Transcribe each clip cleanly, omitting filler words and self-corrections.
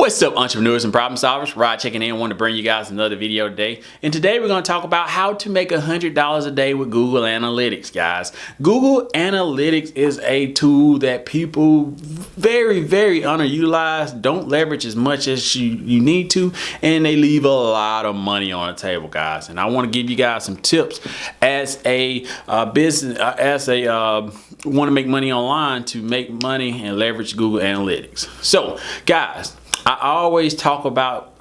What's up, entrepreneurs and problem solvers? Rod checking in. Want to bring you guys another video today. And today we're going to talk about how to make $100 a day with Google Analytics, guys. Google Analytics is a tool that people very underutilized, don't leverage as much as you need to, and they leave a lot of money on the table, guys. And I want to give you guys some tips as a business, want to make money online, to make money and leverage Google Analytics. So, guys, I always talk about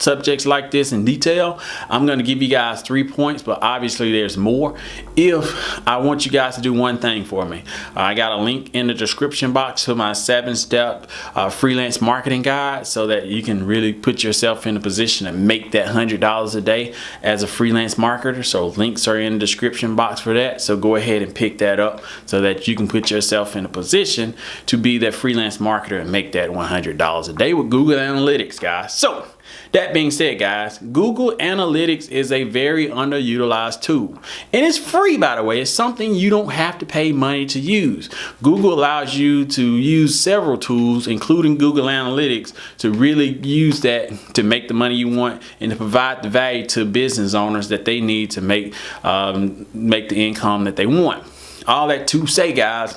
subjects like this in detail. I'm going to give you guys 3 points, but obviously there's more. If I want you guys to do one thing for me, I got a link in the description box to my 7-step freelance marketing guide, so that you can really put yourself in a position to make that $100 a day as a freelance marketer. So links are in the description box for that. So go ahead and pick that up so that you can put yourself in a position to be that freelance marketer and make that $100 a day with Google Analytics, guys. So that being said, guys, Google Analytics is a very underutilized tool, and it's free, by the way. It's something you don't have to pay money to use. Google allows you to use several tools, including Google Analytics, to really use that to make the money you want and to provide the value to business owners that they need to make the income that they want. All that to say, guys,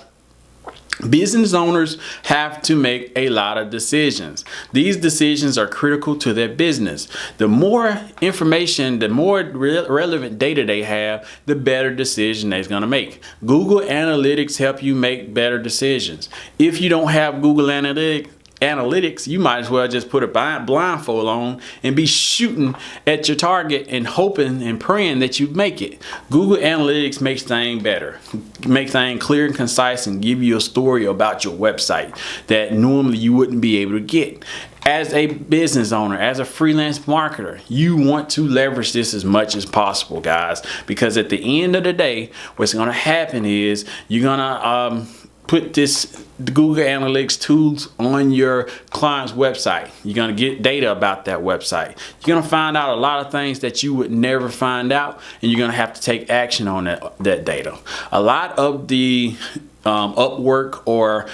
business owners have to make a lot of decisions. These decisions are critical to their business. The more information, the more relevant data they have, the better decision they're going to make. Google Analytics help you make better decisions. If you don't have Google Analytics, you might as well just put a blindfold on and be shooting at your target and hoping and praying that you make it. Google Analytics makes things better, make things clear and concise, and give you a story about your website that normally you wouldn't be able to get. As a business owner, as a freelance marketer, you want to leverage this as much as possible, guys, because at the end of the day, what's going to happen is you're going to put the Google Analytics tools on your client's website. You're going to get data about that website. You're going to find out a lot of things that you would never find out, and you're going to have to take action on that data. A lot of the Upwork or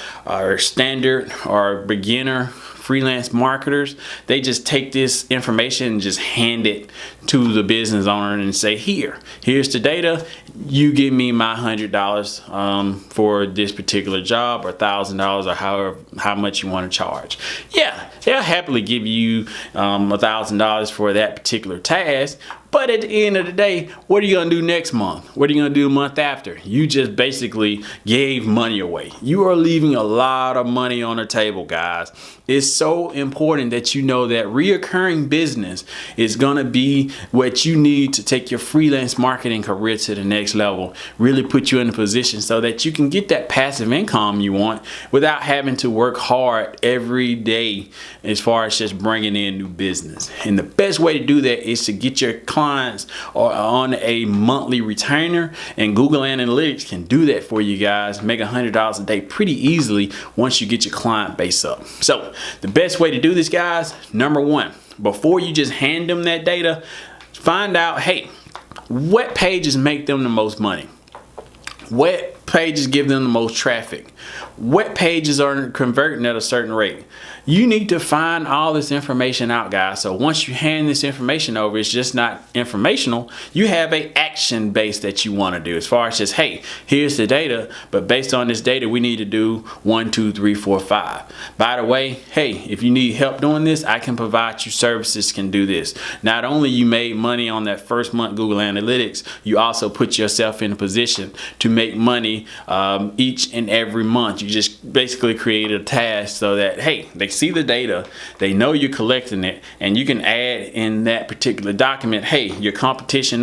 standard or beginner freelance marketers, they just take this information and just hand it to the business owner and say, here's the data, you give me my $100 for this particular job, or $1,000, or how much you want to charge. Yeah, they'll happily give you $1,000 for that particular task, but at the end of the day, what are you going to do next month? What are you going to do the month after? You just basically gave money away. You are leaving a lot of money on the table, guys. It's so important that you know that reoccurring business is going to be what you need to take your freelance marketing career to the next level. Really put you in a position so that you can get that passive income you want without having to work hard every day as far as just bringing in new business. And the best way to do that is to get your clients on a monthly retainer, and Google Analytics can do that for you guys. Make $100 a day pretty easily once you get your client base up. So the best way to do this, guys, number one, before you just hand them that data, find out, hey, what pages make them the most money? What pages give them the most traffic? What pages are converting at a certain rate? You need to find all this information out, guys. So once you hand this information over, it's just not informational. You have an action base that you want to do, as far as just, hey, here's the data, but based on this data, we need to do 1, 2, 3, 4, 5. By the way, hey, if you need help doing this, I can provide you services can do this. Not only you made money on that first month Google Analytics, you also put yourself in a position to make money each and every month. You just basically created a task so that, hey, they see the data, they know you're collecting it, and you can add in that particular document, hey, your competitor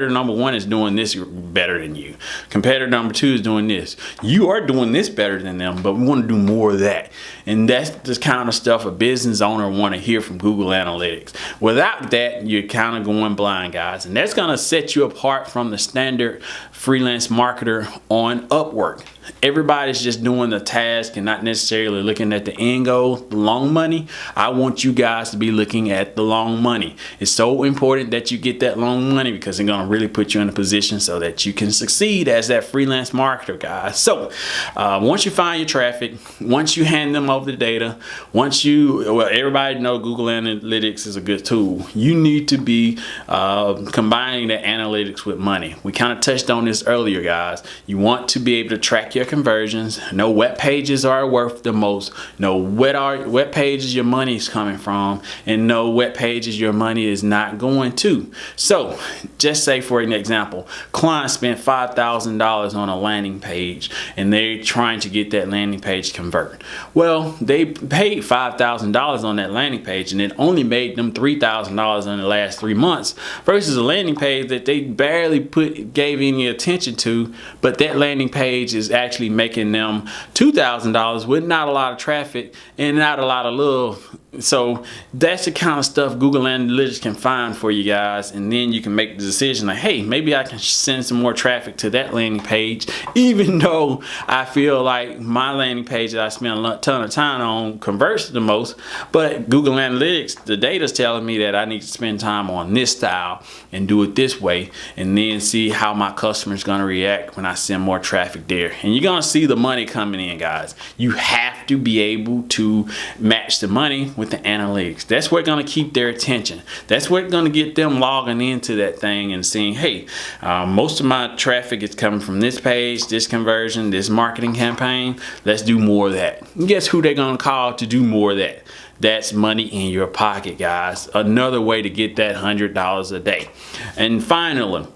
number 1 is doing this better than you. Competitor number 2 is doing this. You are doing this better than them, but we want to do more of that. And that's the kind of stuff a business owner want to hear from Google Analytics. Without that, you're kind of going blind, guys, and that's going to set you apart from the standard freelance marketer on Upwork. everybody's just doing the task and not necessarily looking at the end goal, the long money. I want you guys to be looking at the long money. It's so important that you get that long money because it's going to really put you in a position so that you can succeed as that freelance marketer, guys. So once you find your traffic, once you hand them over the data, everybody know Google Analytics is a good tool. You need to be combining the analytics with money. We kind of touched on this earlier, guys. You want to be able to track your conversions, know what pages are worth the most, know what pages your money is coming from, and know what pages your money is not going to. So just say, for an example, client spent $5,000 on a landing page and they're trying to get that landing page convert. Well, they paid $5,000 on that landing page and it only made them $3,000 in the last 3 months versus a landing page that they barely gave any attention to, but that landing page is actually making them $2,000 with not a lot of traffic and not a lot of love. So that's the kind of stuff Google Analytics can find for you guys, and then you can make the decision like, hey, maybe I can send some more traffic to that landing page, even though I feel like my landing page that I spend a ton of time on converts the most. But Google Analytics, the data is telling me that I need to spend time on this style and do it this way, and then see how my customer is going to react when I send more traffic there. And you're going to see the money coming in, guys. You have to be able to match the money with the analytics. That's what's going to keep their attention. That's what's going to get them logging into that thing and seeing, hey, most of my traffic is coming from this page, this conversion, this marketing campaign. Let's do more of that. And guess who they're going to call to do more of that? That's money in your pocket, guys. Another way to get that $100 a day. And finally,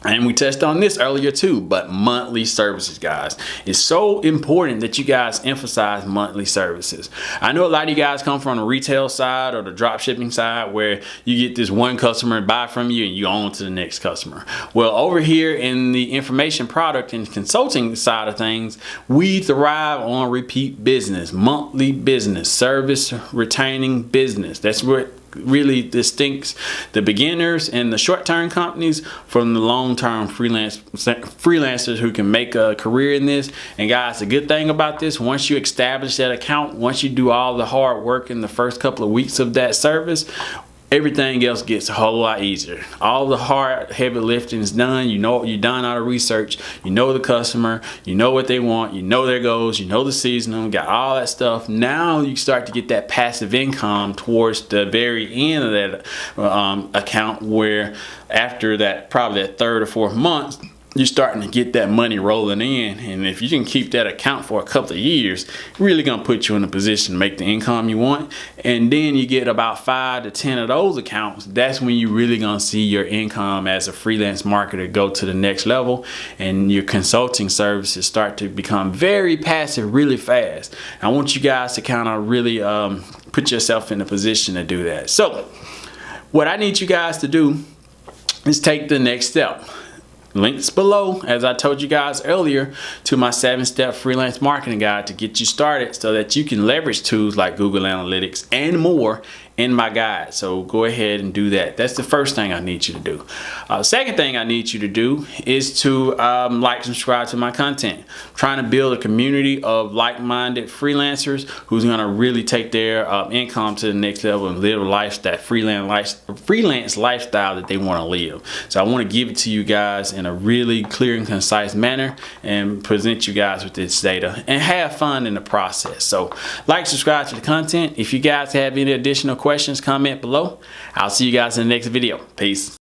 and we touched on this earlier too, but monthly services, guys. It's so important that you guys emphasize monthly services. I know a lot of you guys come from the retail side or the drop shipping side where you get this one customer and buy from you and you on to the next customer. Well, over here in the information product and consulting side of things, we thrive on repeat business, monthly business, service retaining business. That's what really distincts the beginners and the short-term companies from the long-term freelancers who can make a career in this. And guys, the good thing about this, once you establish that account, once you do all the hard work in the first couple of weeks of that service, everything else gets a whole lot easier. All the hard, heavy lifting is done. You know, you've done all the research. You know the customer. You know what they want. You know their goals. You know the seasonal. Got all that stuff. Now you start to get that passive income towards the very end of that account, where after that, probably that 3rd or 4th month, you're starting to get that money rolling in. And if you can keep that account for a couple of years, really gonna put you in a position to make the income you want. And then you get about 5 to 10 of those accounts. That's when you really gonna see your income as a freelance marketer go to the next level, and your consulting services start to become very passive really fast. I want you guys to kind of really put yourself in a position to do that. So what I need you guys to do is take the next step. Links below, as I told you guys earlier, to my 7-step freelance marketing guide to get you started so that you can leverage tools like Google Analytics and more in my guide. So go ahead and do that. That's the first thing I need you to do. Second thing I need you to do is to like, subscribe to my content. I'm trying to build a community of like-minded freelancers who's going to really take their income to the next level and live a life, that freelance lifestyle that they want to live. So I want to give it to you guys in a really clear and concise manner and present you guys with this data and have fun in the process. So like, subscribe to the content. If you guys have any additional questions, comment below. I'll see you guys in the next video. Peace.